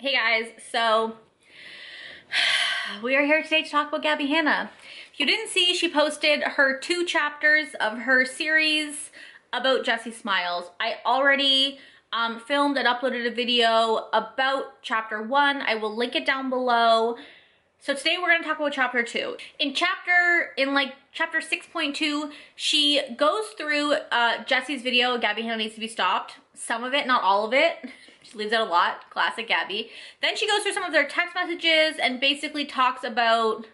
Hey guys, so we are here today to talk about Gabbie Hannah. If you didn't see, she posted her 2 chapters of her series about Jessi Smiles. I already filmed and uploaded a video about chapter 1. I will link it down below. So today we're gonna talk about chapter 2. In chapter 6.2, she goes through Jessi's video, Gabbie Hannah Needs to Be Stopped. Some of it, not all of it. She leaves out a lot, classic Gabbie. Then she goes through some of their text messages and basically talks about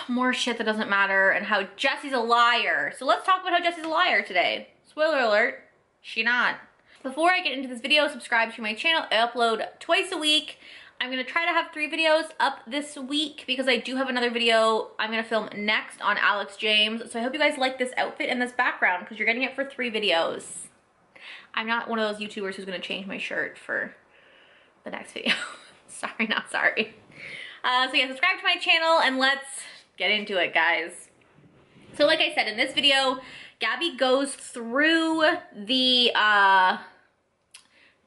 more shit that doesn't matter and how Jessi's a liar. So let's talk about how Jessi's a liar today. Spoiler alert, she not. Before I get into this video, subscribe to my channel. I upload twice a week. I'm gonna try to have 3 videos up this week because I do have another video I'm gonna film next on Alex James. So I hope you guys like this outfit and this background because you're getting it for 3 videos. I'm not one of those YouTubers who's gonna change my shirt for the next video. Sorry, not sorry. So yeah, subscribe to my channel and let's get into it, guys. So like I said, in this video, Gabbie goes through the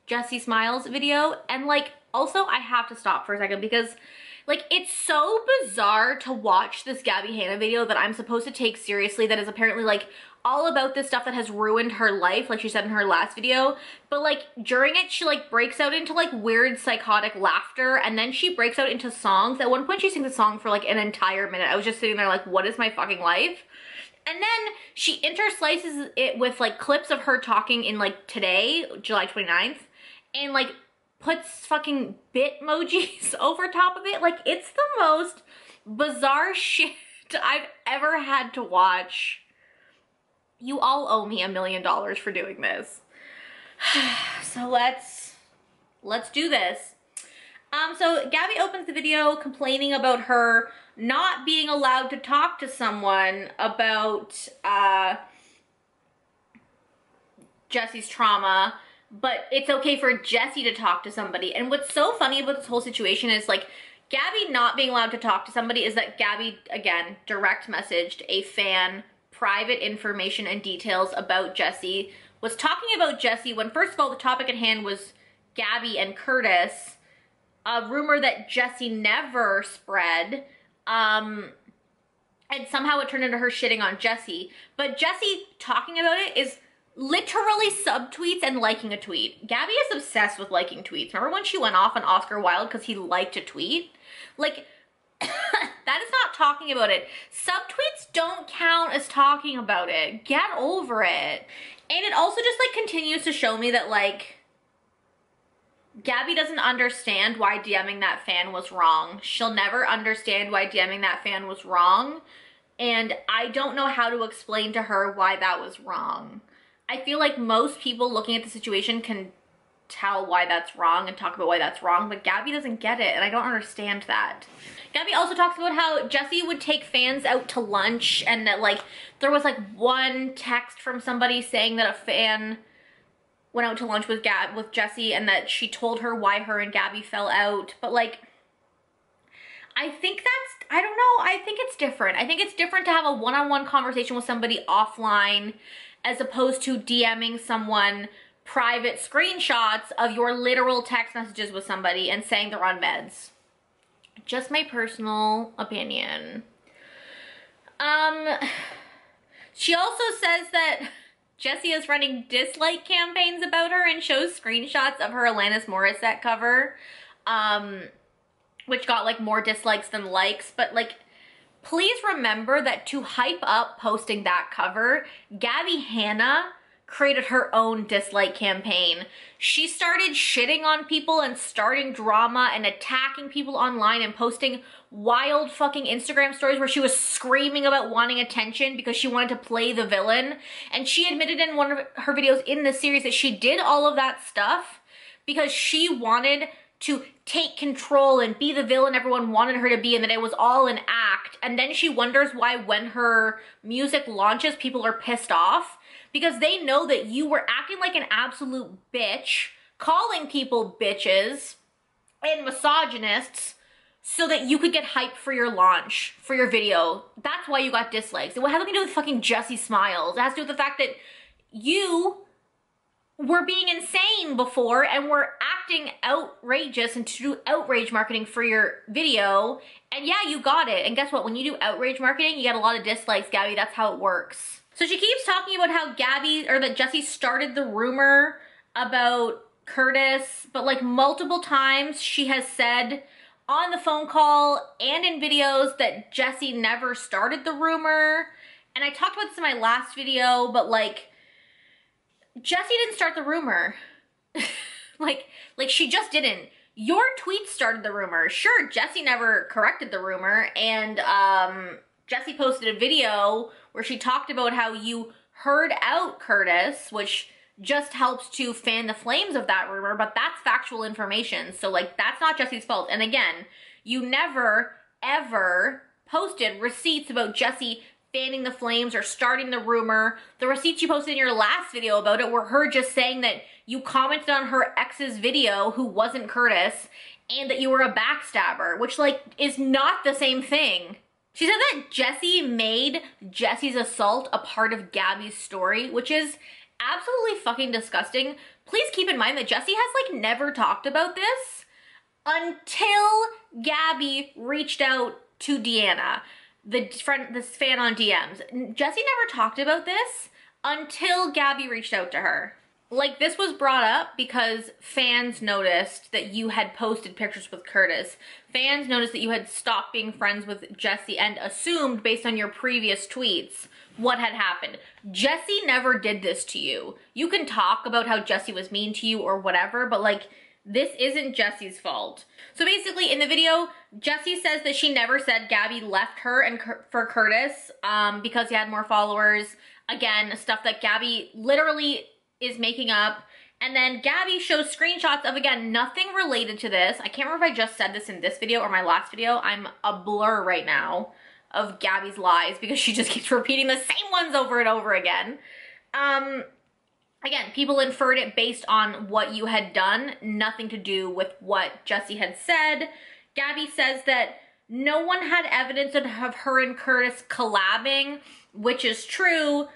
Jessi Smiles video, and like, also I have to stop for a second because like, it's so bizarre to watch this Gabbie Hannah video that I'm supposed to take seriously, that is apparently like all about this stuff that has ruined her life, like she said in her last video. But like during it, she like breaks out into like weird psychotic laughter, and then she breaks out into songs. At one point she sings a song for like an entire minute. I was just sitting there like, what is my fucking life? And then she interslices it with like clips of her talking in like today, July 29th, and like puts fucking bit emojis over top of it. Like, it's the most bizarre shit I've ever had to watch. You all owe me $1 million for doing this. So let's do this. So Gabbie opens the video complaining about her not being allowed to talk to someone about Jessi's trauma, but it's okay for Jessi to talk to somebody. And what's so funny about this whole situation is like, Gabbie not being allowed to talk to somebody is that Gabbie, again, direct messaged a fan private information and details about Jessi, was talking about Jessi when first of all the topic at hand was Gabbie and Curtis, a rumor that Jessi never spread, and somehow it turned into her shitting on Jessi. But Jessi talking about it is literally subtweets and liking a tweet. Gabbie is obsessed with liking tweets. Remember when she went off on Oscar Wilde because he liked a tweet? Like, that is not talking about it. Subtweets don't count as talking about it. Get over it. And it also just like continues to show me that like Gabbie doesn't understand why DMing that fan was wrong. She'll never understand why DMing that fan was wrong. And I don't know how to explain to her why that was wrong. I feel like most people looking at the situation can tell why that's wrong and talk about why that's wrong, but Gabbie doesn't get it, and I don't understand that. Gabbie also talks about how Jessi would take fans out to lunch, and that like there was like one text from somebody saying that a fan went out to lunch with Jessi and that she told her why her and Gabbie fell out. But like, I think that's, I don't know, I think it's different. I think it's different to have a one-on-one conversation with somebody offline as opposed to DMing someone private screenshots of your literal text messages with somebody and saying they're on meds. Just my personal opinion. She also says that Jessi is running dislike campaigns about her and shows screenshots of her Alanis Morissette cover, which got like more dislikes than likes. But like, please remember that to hype up posting that cover, Gabbie Hannah created her own dislike campaign. She started shitting on people and starting drama and attacking people online and posting wild fucking Instagram stories where she was screaming about wanting attention because she wanted to play the villain. And she admitted in one of her videos in the series that she did all of that stuff because she wanted to take control and be the villain everyone wanted her to be, and that it was all an act. And then she wonders why when her music launches, people are pissed off because they know that you were acting like an absolute bitch, calling people bitches and misogynists so that you could get hyped for your launch, for your video. That's why you got dislikes. It has nothing to do with fucking Jessi Smiles. It has to do with the fact that you were being insane before and were acting outrageous and to do outrage marketing for your video. And yeah, you got it. And guess what? When you do outrage marketing, you get a lot of dislikes, Gabbie. That's how it works. So she keeps talking about how that Jessie started the rumor about Curtis, but like multiple times she has said on the phone call and in videos that Jessie never started the rumor. And I talked about this in my last video, but like, Jessie didn't start the rumor. like she just didn't. Your tweet started the rumor. Sure, Jessie never corrected the rumor, and Jessie posted a video where she talked about how you heard out Curtis, which just helps to fan the flames of that rumor, but that's factual information. So like, that's not Jessie's fault. And again, you never, ever posted receipts about Jessie fanning the flames or starting the rumor. The receipts you posted in your last video about it were her just saying that you commented on her ex's video, who wasn't Curtis, and that you were a backstabber, which like is not the same thing. She said that Jessie made Jessie's assault a part of Gabbie's story, which is absolutely fucking disgusting. Please keep in mind that Jessie has like never talked about this until Gabbie reached out to Deanna, this fan on DMs. Jessie never talked about this until Gabbie reached out to her. Like, this was brought up because fans noticed that you had posted pictures with Curtis. Fans noticed that you had stopped being friends with Jessie and assumed, based on your previous tweets, what had happened. Jessie never did this to you. You can talk about how Jessie was mean to you or whatever, but like, this isn't Jessie's fault. So basically, in the video, Jessie says that she never said Gabbie left her and for Curtis because he had more followers. Again, stuff that Gabbie literally is making up. And then Gabbie shows screenshots of, again, nothing related to this. I can't remember if I just said this in this video or my last video. I'm a blur right now of Gabby's lies because she just keeps repeating the same ones over and over again. Again, people inferred it based on what you had done, nothing to do with what Jessie had said. Gabbie says that no one had evidence of her and Curtis collabing, which is true,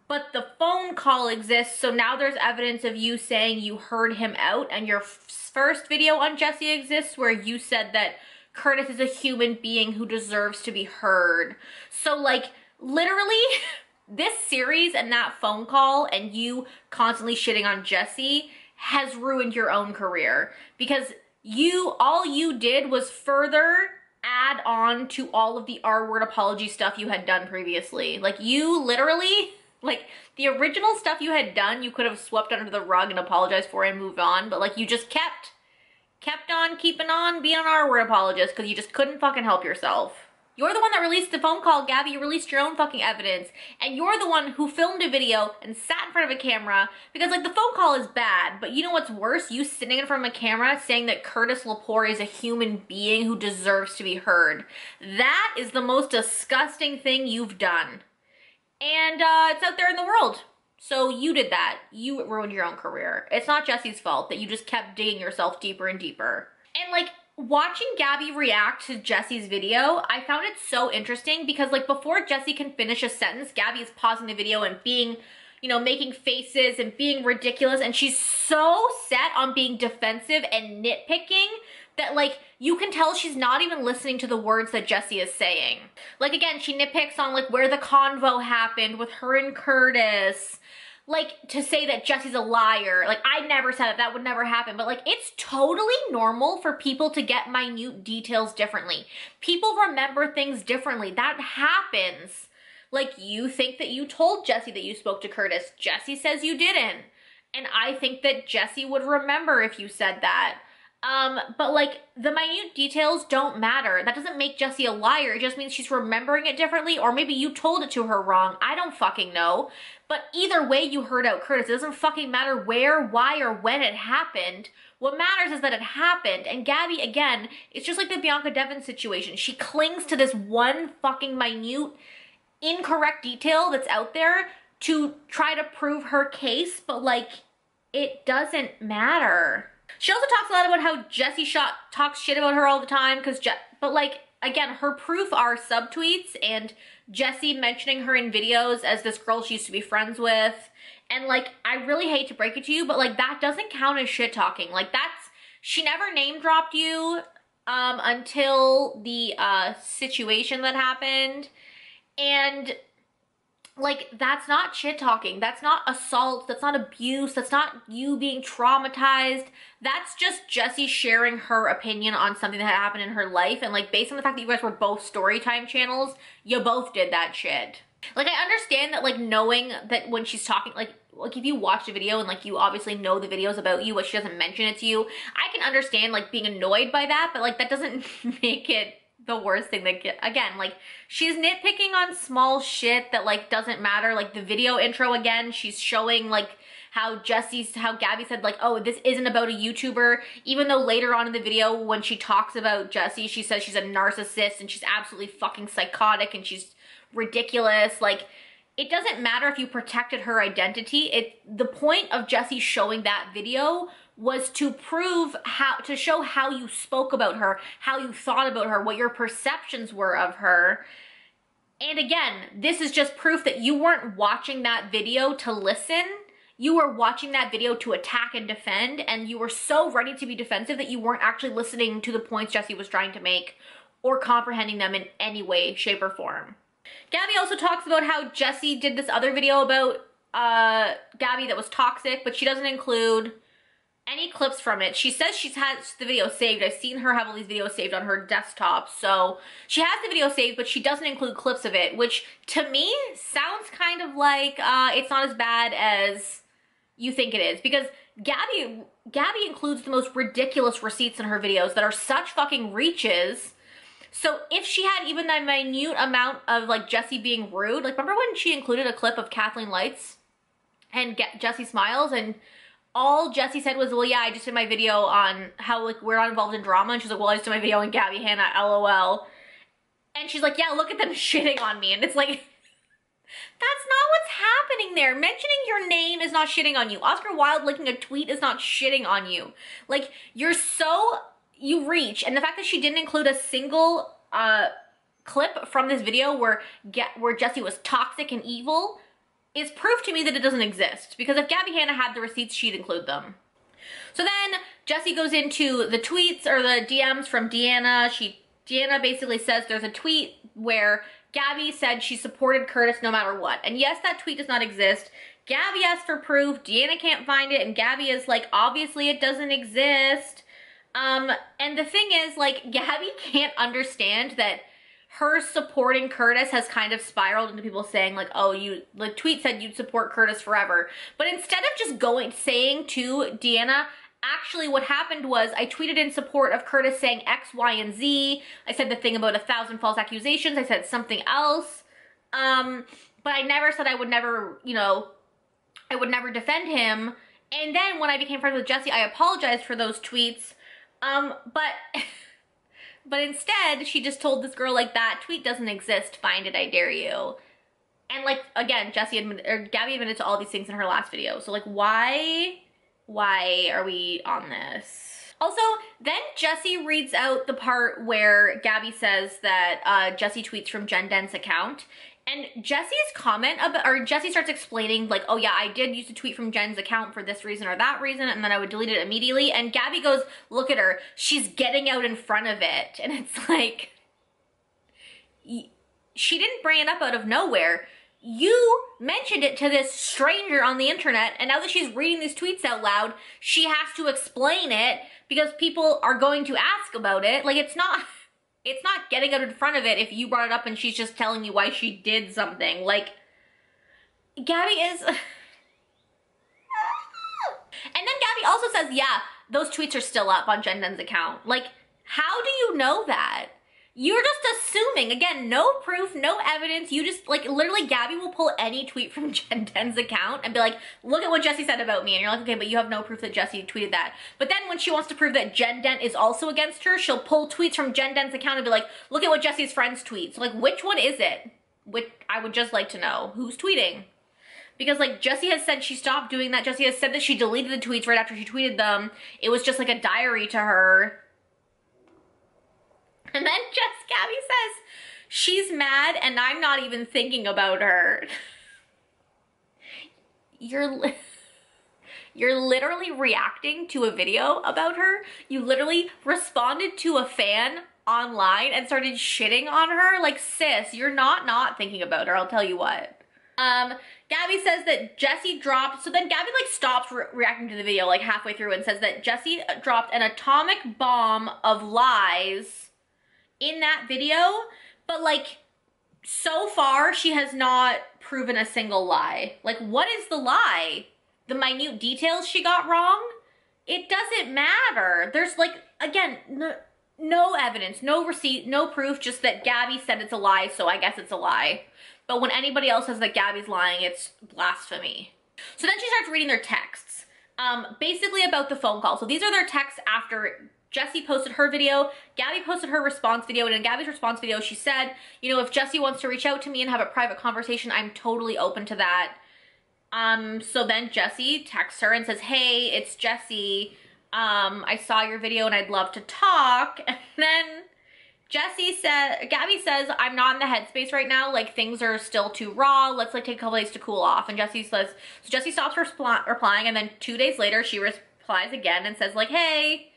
but the phone call exists, so now there's evidence of you saying you heard him out, and your first video on Jessie exists where you said that Curtis is a human being who deserves to be heard. So like, literally, this series and that phone call and you constantly shitting on Jessie has ruined your own career, because all you did was further add on to all of the R-word apology stuff you had done previously. Like, you literally, like, the original stuff you had done, you could have swept under the rug and apologized for and moved on, but like, you just kept on keeping on being an R-word apologist because you just couldn't fucking help yourself. You're the one that released the phone call, Gabbie. You released your own fucking evidence. And you're the one who filmed a video and sat in front of a camera, because like, the phone call is bad, but you know what's worse? You sitting in front of a camera saying that Curtis Lepore is a human being who deserves to be heard. That is the most disgusting thing you've done. And it's out there in the world. So you did that. You ruined your own career. It's not Jessie's fault that you just kept digging yourself deeper and deeper. And like, watching Gabbie react to Jessie's video, I found it so interesting because like, before Jessie can finish a sentence, Gabbie is pausing the video and being, you know, making faces and being ridiculous, and she's so set on being defensive and nitpicking that like, you can tell she's not even listening to the words that Jessie is saying. Like, again, she nitpicks on like where the convo happened with her and Curtis, like, to say that Jessie's a liar. Like, I never said that would never happen, but like, it's totally normal for people to get minute details differently. People remember things differently. That happens. Like, you think that you told Jessie that you spoke to Curtis. Jessie says you didn't. And I think that Jessie would remember if you said that. But like, the minute details don't matter. That doesn't make Jessie a liar. It just means she's remembering it differently, or maybe you told it to her wrong. I don't fucking know. But either way, you heard out Curtis. It doesn't fucking matter where, why, or when it happened. What matters is that it happened. And Gabbie, again, it's just like the Bianca Devin situation. She clings to this one fucking minute, incorrect detail that's out there to try to prove her case, but like, it doesn't matter. She also talks a lot about how Jessie talks shit about her all the time, but like, again, her proof are subtweets and Jessie mentioning her in videos as this girl she used to be friends with, And like, I really hate to break it to you, but like, that doesn't count as shit talking. Like, she never name dropped you until the situation that happened. And like, that's not shit talking. That's not assault. That's not abuse. That's not you being traumatized. That's just Jessie sharing her opinion on something that had happened in her life. And like, based on the fact that you guys were both storytime channels, you both did that shit. Like, I understand that, like, knowing that when she's talking, like if you watch a video and like you obviously know the video's about you, but she doesn't mention it to you, I can understand like being annoyed by that, but like, that doesn't make it the worst thing that again, like, she's nitpicking on small shit that like doesn't matter. Like the video intro, again, she's showing like how Gabbie said like, oh, this isn't about a YouTuber, even though later on in the video when she talks about Jessie, she says she's a narcissist and she's absolutely fucking psychotic and she's ridiculous. Like, it doesn't matter if you protected her identity. The point of Jessie showing that video was to show how you spoke about her, how you thought about her, what your perceptions were of her. And again, this is just proof that you weren't watching that video to listen. You were watching that video to attack and defend, and you were so ready to be defensive that you weren't actually listening to the points Jessie was trying to make or comprehending them in any way, shape, or form. Gabbie also talks about how Jessie did this other video about Gabbie that was toxic, but she doesn't include any clips from it. She says she has the video saved. I've seen her have all these videos saved on her desktop. So she has the video saved, but she doesn't include clips of it, which to me sounds kind of like it's not as bad as you think it is. Because Gabbie includes the most ridiculous receipts in her videos that are such fucking reaches. So if she had even the minute amount of like Jessie being rude, like remember when she included a clip of Kathleen Lights and Jessi Smiles, and all Jessie said was, well, yeah, I just did my video on how like we're not involved in drama, and she's like, well, I just did my video on Gabbie, Hannah, LOL. And she's like, yeah, look at them shitting on me. And it's like, that's not what's happening there. Mentioning your name is not shitting on you. Oscar Wilde linking a tweet is not shitting on you. Like, you reach, and the fact that she didn't include a single clip from this video where Jessie was toxic and evil is proof to me that it doesn't exist. Because if Gabbie Hannah had the receipts, she'd include them. So then Jessie goes into the tweets or the DMs from Deanna. Deanna basically says there's a tweet where Gabbie said she supported Curtis no matter what. And yes, that tweet does not exist. Gabbie asked for proof. Deanna can't find it. And Gabbie is like, obviously it doesn't exist. And the thing is, like, Gabbie can't understand that her supporting Curtis has kind of spiraled into people saying like, oh, the tweet said you'd support Curtis forever. But instead of just saying to Deanna, actually what happened was I tweeted in support of Curtis saying X, Y, and Z. I said the thing about 1,000 false accusations. I said something else. But I never said I would never defend him. And then when I became friends with Jessie, I apologized for those tweets. But instead, she just told this girl, like, that tweet doesn't exist, find it, I dare you. And, like, again, Gabbie admitted to all these things in her last video. So, like, why are we on this? Also, then Jessie reads out the part where Gabbie says that Jessie tweets from Jen Den's account. And Jessie starts explaining like, oh yeah, I did used to tweet from Jen's account for this reason or that reason, and then I would delete it immediately. And Gabbie goes, look at her, she's getting out in front of it. And it's like, she didn't bring it up out of nowhere. You mentioned it to this stranger on the internet, and now that she's reading these tweets out loud, she has to explain it because people are going to ask about it. Like, it's not getting out in front of it if you brought it up and she's just telling you why she did something. Like, Gabbie is... And then Gabbie also says, yeah, those tweets are still up on Jen Den's account. Like, how do you know that? You're just assuming. Again, no proof, no evidence. You just, like, literally Gabbie will pull any tweet from Jen Den's account and be like, look at what Jessie said about me. And you're like, okay, but you have no proof that Jessie tweeted that. But then when she wants to prove that Jen Den is also against her, she'll pull tweets from Jen Den's account and be like, look at what Jessie's friends tweet. So, like, which one is it? Which I would just like to know. Who's tweeting? Because, like, Jessie has said she stopped doing that. Jessie has said that she deleted the tweets right after she tweeted them. It was just like a diary to her. And then Gabbie says, she's mad and I'm not even thinking about her. you're literally reacting to a video about her. You literally responded to a fan online and started shitting on her. Like, sis, you're not thinking about her, I'll tell you what. Gabbie says that Jessie dropped, so then Gabbie like stops reacting to the video like halfway through and says that Jessie dropped an atomic bomb of lies in that video, but like so far she has not proven a single lie. Like, what is the lie? The minute details she got wrong? It doesn't matter. There's like, again, no evidence, no receipt, no proof, just that Gabbie said it's a lie, so I guess it's a lie. But when anybody else says that Gabbie's lying, it's blasphemy. So then she starts reading their texts, basically about the phone call. So these are their texts after Jessie posted her video, Gabbie posted her response video, and in Gabbie's response video, she said, you know, if Jessie wants to reach out to me and have a private conversation, I'm totally open to that. So then Jessie texts her and says, hey, it's Jessie. I saw your video and I'd love to talk. And then Gabbie says, I'm not in the headspace right now. Like, things are still too raw. Let's like take a couple days to cool off. And Jessie says, so Jessie stops replying. And then 2 days later, she replies again and says like, hey,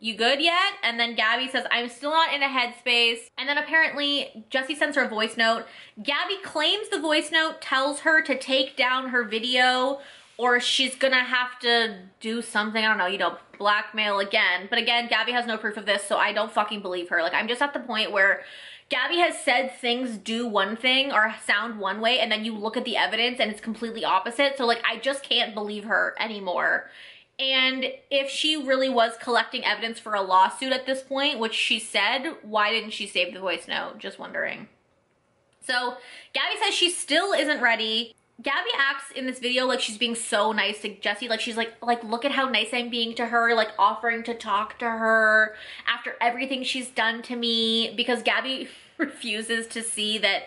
you good yet? And then Gabbie says, I'm still not in a headspace. And then apparently Jessie sends her a voice note. Gabbie claims the voice note tells her to take down her video or she's gonna have to do something, I don't know, you know, blackmail again. But again, Gabbie has no proof of this, so I don't fucking believe her. Like, I'm just at the point where Gabbie has said things do one thing or sound one way, and then you look at the evidence and it's completely opposite. So like, I just can't believe her anymore. And if she really was collecting evidence for a lawsuit at this point, which she said, why didn't she save the voice note? Just wondering. So Gabbie says she still isn't ready. Gabbie acts in this video like she's being so nice to Jessie. Like, she's like, look at how nice I'm being to her, like offering to talk to her after everything she's done to me, because Gabbie refuses to see that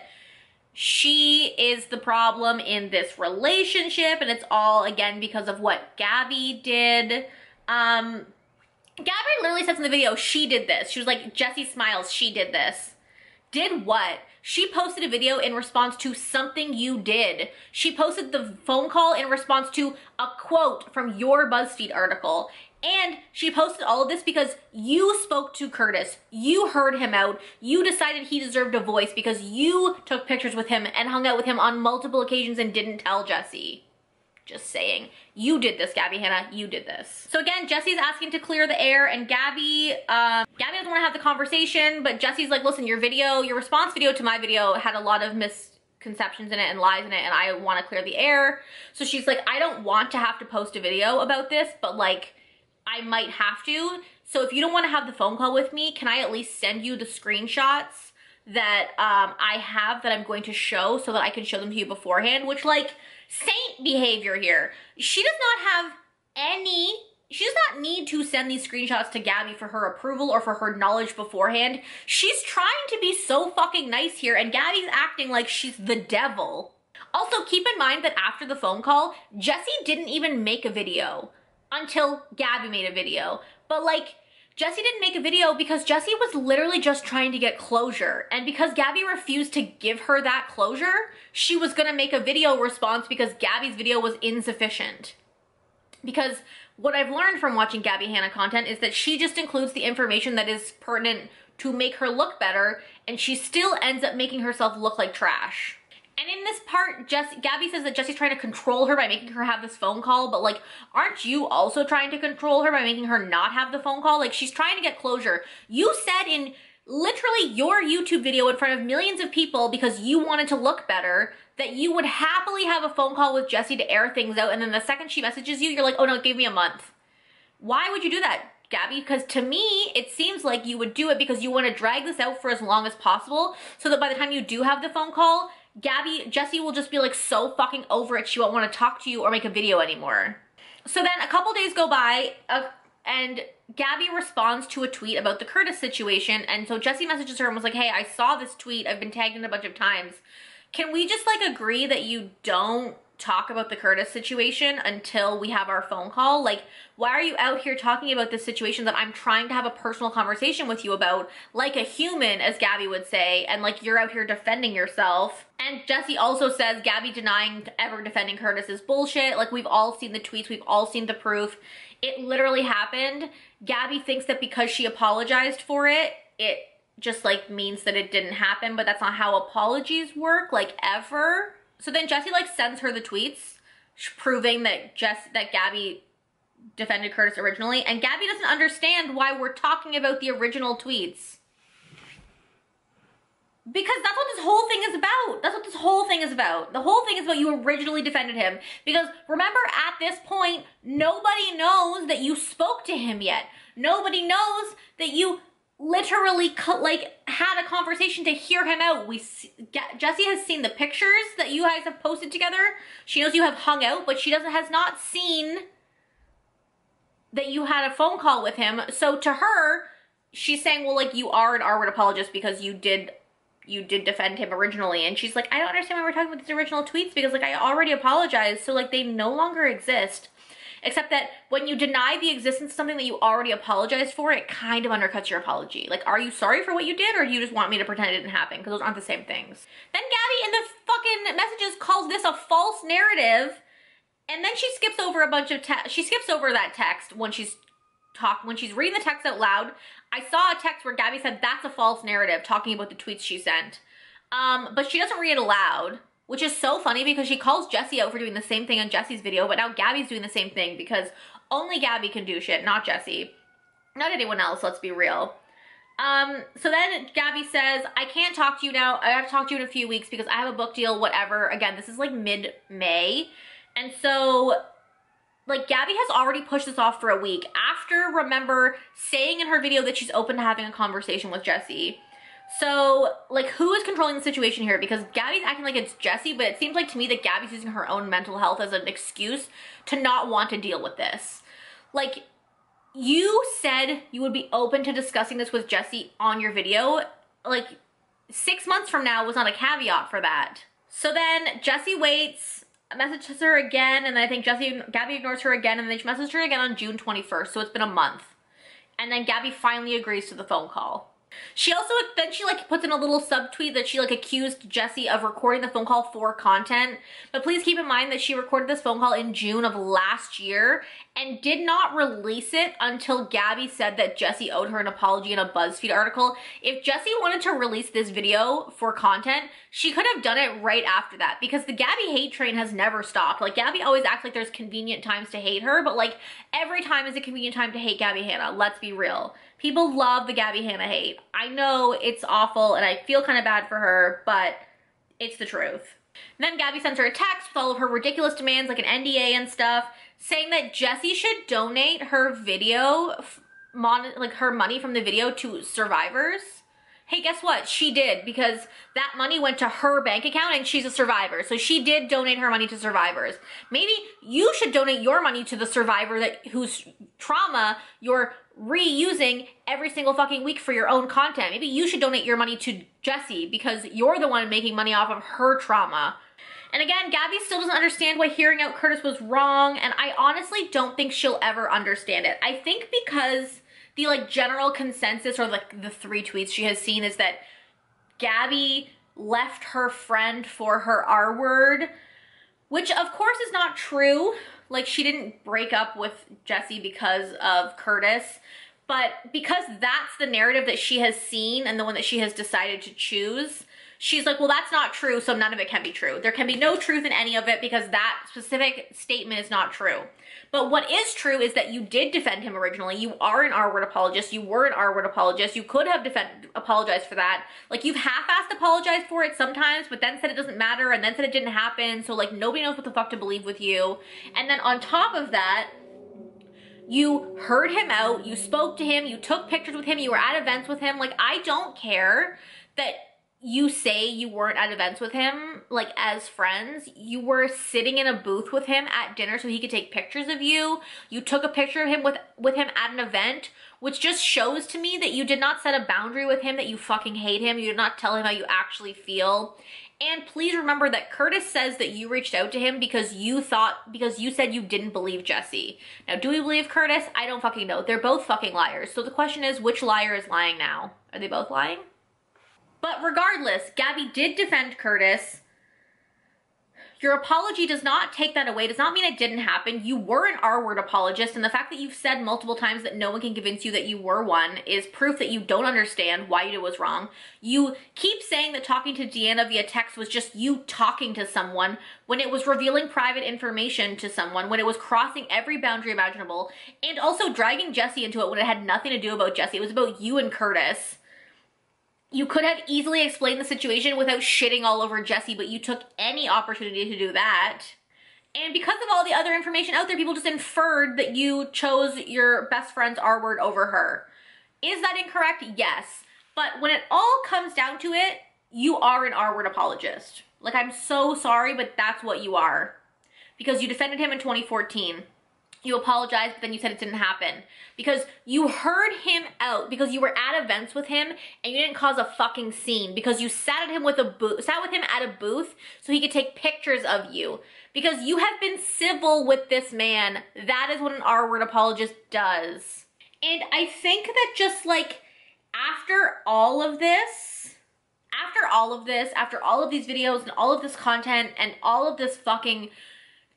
she is the problem in this relationship, and it's all, again, because of what Gabbie did. Gabbie literally says in the video, she did this. She was like, Jessi Smiles, she did this. Did what? She posted a video in response to something you did. She posted the phone call in response to a quote from your BuzzFeed article. And she posted all of this because you spoke to Curtis. You heard him out. You decided he deserved a voice because you took pictures with him and hung out with him on multiple occasions and didn't tell Jessie. Just saying. You did this, Gabbie Hannah. You did this. So again, Jessie's asking to clear the air, and Gabbie doesn't want to have the conversation, but Jessie's like, listen, your response video to my video had a lot of misconceptions in it and lies in it, and I want to clear the air. So she's like, I don't want to have to post a video about this, but like, I might have to. So if you don't want to have the phone call with me, can I at least send you the screenshots that I have that I'm going to show so that I can show them to you beforehand? Which, like, saint behavior here. She does not need to send these screenshots to Gabbie for her approval or for her knowledge beforehand. She's trying to be so fucking nice here, and Gabbie's acting like she's the devil. Also, keep in mind that after the phone call, Jessie didn't even make a video until Gabbie made a video. But like, Jessie didn't make a video because Jessie was literally just trying to get closure. And because Gabbie refused to give her that closure, she was gonna make a video response because Gabbie's video was insufficient. Because what I've learned from watching Gabbie Hannah content is that she just includes the information that is pertinent to make her look better, and she still ends up making herself look like trash. And in this part, Gabbie says that Jessie's trying to control her by making her have this phone call, but like, aren't you also trying to control her by making her not have the phone call? Like, she's trying to get closure. You said in literally your YouTube video in front of millions of people, because you wanted to look better, that you would happily have a phone call with Jessie to air things out, and then the second she messages you, you're like, oh no, give me a month. Why would you do that, Gabbie? Because to me, it seems like you would do it because you want to drag this out for as long as possible, so that by the time you do have the phone call, Jessie will just be like so fucking over it, she won't want to talk to you or make a video anymore. So then a couple days go by, and Gabbie responds to a tweet about the Curtis situation, and so Jessie messages her and was like, hey, I saw this tweet, I've been tagged in a bunch of times. Can we just like agree that you don't talk about the Curtis situation until we have our phone call. Like, why are you out here talking about this situation that I'm trying to have a personal conversation with you about, like a human, as Gabbie would say, and like you're out here defending yourself? And Jessie also says Gabbie denying ever defending Curtis is bullshit. Like, we've all seen the tweets, we've all seen the proof. It literally happened. Gabbie thinks that because she apologized for it, it just like means that it didn't happen, but that's not how apologies work, like, ever. So then Jessie like sends her the tweets proving that Gabbie defended Curtis originally, and Gabbie doesn't understand why we're talking about the original tweets. Because that's what this whole thing is about. That's what this whole thing is about. The whole thing is about you originally defended him. Because remember, at this point, nobody knows that you spoke to him yet. Nobody knows that you literally like had a conversation to hear him out. Jessie has seen the pictures that you guys have posted together. She knows you have hung out, but she has not seen that you had a phone call with him. So to her, she's saying, well, like, you are an R-word apologist because you did defend him originally. And she's like, I don't understand why we're talking about these original tweets, because like I already apologized, so like they no longer exist. Except that when you deny the existence of something that you already apologized for, it kind of undercuts your apology. Like, are you sorry for what you did, or do you just want me to pretend it didn't happen? Because those aren't the same things. Then Gabbie in the fucking messages calls this a false narrative, and then she skips over a bunch of text. She skips over that text when she's reading the text out loud. I saw a text where Gabbie said that's a false narrative, talking about the tweets she sent. But she doesn't read it aloud, which is so funny because she calls Jessie out for doing the same thing on Jessie's video, but now Gabbie's doing the same thing because only Gabbie can do shit, not Jessie. Not anyone else, let's be real. So then Gabbie says, I can't talk to you now. I have to talk to you in a few weeks because I have a book deal, whatever. Again, this is like mid-May. And so, like, Gabbie has already pushed this off for a week after, remember, saying in her video that she's open to having a conversation with Jessie. So, like, who is controlling the situation here? Because Gabbie's acting like it's Jessie, but it seems like to me that Gabbie's using her own mental health as an excuse to not want to deal with this. Like, you said you would be open to discussing this with Jessie on your video. Like, 6 months from now was not a caveat for that. So then Jessie waits, messages her again, and then I think Gabbie ignores her again, and then she messaged her again on June 21st, so it's been a month. And then Gabbie finally agrees to the phone call. She also, then she like puts in a little subtweet that she like accused Jessie of recording the phone call for content. But please keep in mind that she recorded this phone call in June of last year and did not release it until Gabbie said that Jessie owed her an apology in a BuzzFeed article. If Jessie wanted to release this video for content, she could have done it right after that, because the Gabbie hate train has never stopped. Like, Gabbie always acts like there's convenient times to hate her, but like every time is a convenient time to hate Gabbie Hanna. Let's be real. People love the Gabbie Hanna hate. I know it's awful and I feel kind of bad for her, but it's the truth. And then Gabbie sends her a text with all of her ridiculous demands, like an NDA and stuff, saying that Jessie should donate her video, like her money from the video, to survivors. Hey, guess what? She did, because that money went to her bank account and she's a survivor. So she did donate her money to survivors. Maybe you should donate your money to the survivor whose trauma you're reusing every single fucking week for your own content. Maybe you should donate your money to Jessie because you're the one making money off of her trauma. And again, Gabbie still doesn't understand why hearing out Curtis was wrong, and I honestly don't think she'll ever understand it. I think because the like general consensus, or like the 3 tweets she has seen, is that Gabbie left her friend for her R word, which of course is not true. Like, she didn't break up with Jessie because of Curtis, but because that's the narrative that she has seen and the one that she has decided to choose, she's like, well, that's not true, so none of it can be true. There can be no truth in any of it because that specific statement is not true. But what is true is that you did defend him originally. You are an R-word apologist. You were an R-word apologist. You could have apologized for that. Like, you've half-assed apologized for it sometimes, but then said it doesn't matter, and then said it didn't happen, so like nobody knows what the fuck to believe with you. And then on top of that, you heard him out, you spoke to him, you took pictures with him, you were at events with him. Like, I don't care that you say you weren't at events with him, like, as friends. You were sitting in a booth with him at dinner so he could take pictures of you. You took a picture of him with him at an event, which just shows to me that you did not set a boundary with him, that you fucking hate him. You did not tell him how you actually feel. And please remember that Curtis says that you reached out to him because you said you didn't believe Jessie. Now, do we believe Curtis? I don't fucking know. They're both fucking liars. So the question is, which liar is lying now? Are they both lying? But regardless, Gabbie did defend Curtis. Your apology does not take that away, does not mean it didn't happen. You were an R-word apologist, and the fact that you've said multiple times that no one can convince you that you were one is proof that you don't understand why you did was wrong. You keep saying that talking to Deanna via text was just you talking to someone when it was revealing private information to someone, when it was crossing every boundary imaginable, and also dragging Jessie into it when it had nothing to do about Jessie. It was about you and Curtis. You could have easily explained the situation without shitting all over Jessie, but you took any opportunity to do that. And because of all the other information out there, people just inferred that you chose your best friend's R-word over her. Is that incorrect? Yes. But when it all comes down to it, you are an R-word apologist. Like, I'm so sorry, but that's what you are. Because you defended him in 2014. You apologized, but then you said it didn't happen. Because you heard him out, because you were at events with him, and you didn't cause a fucking scene. Because you sat with him at a booth so he could take pictures of you. Because you have been civil with this man. That is what an R-word apologist does. And I think that just like, after all of this, after all of these videos and all of this content and all of this fucking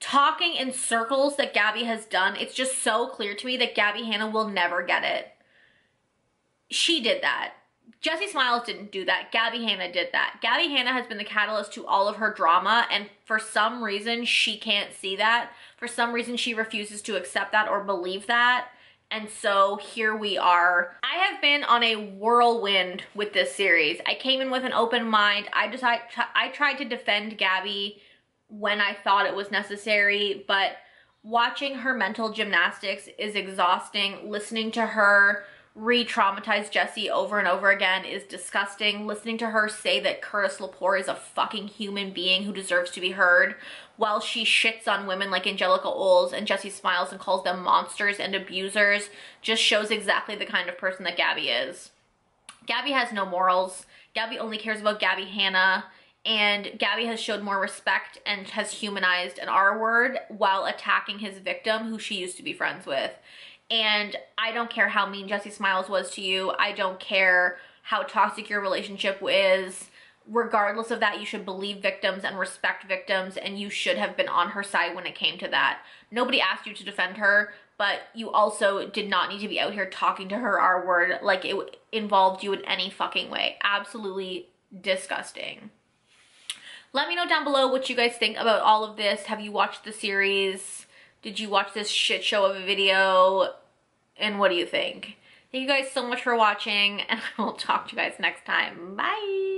talking in circles that Gabbie has done, it's just so clear to me that Gabbie Hannah will never get it. She did that. Jessi Smiles didn't do that. Gabbie Hannah did that. Gabbie Hannah has been the catalyst to all of her drama, and for some reason she can't see that. For some reason she refuses to accept that or believe that. And so here we are. I have been on a whirlwind with this series. I came in with an open mind. I tried to defend Gabbie when I thought it was necessary, but watching her mental gymnastics is exhausting. Listening to her re-traumatize Jessie over and over again is disgusting. Listening to her say that Curtis Lepore is a fucking human being who deserves to be heard while she shits on women like Angelica Oles and Jessi Smiles and calls them monsters and abusers just shows exactly the kind of person that Gabbie is. Gabbie has no morals. Gabbie only cares about Gabbie Hannah. And Gabbie has showed more respect and has humanized an R-word while attacking his victim, who she used to be friends with. And I don't care how mean Jessi Smiles was to you. I don't care how toxic your relationship is. Regardless of that, you should believe victims and respect victims, and you should have been on her side when it came to that. Nobody asked you to defend her, but you also did not need to be out here talking to her R-word like it involved you in any fucking way. Absolutely disgusting. Let me know down below what you guys think about all of this. Have you watched the series? Did you watch this shit show of a video? And what do you think? Thank you guys so much for watching, and I will talk to you guys next time. Bye!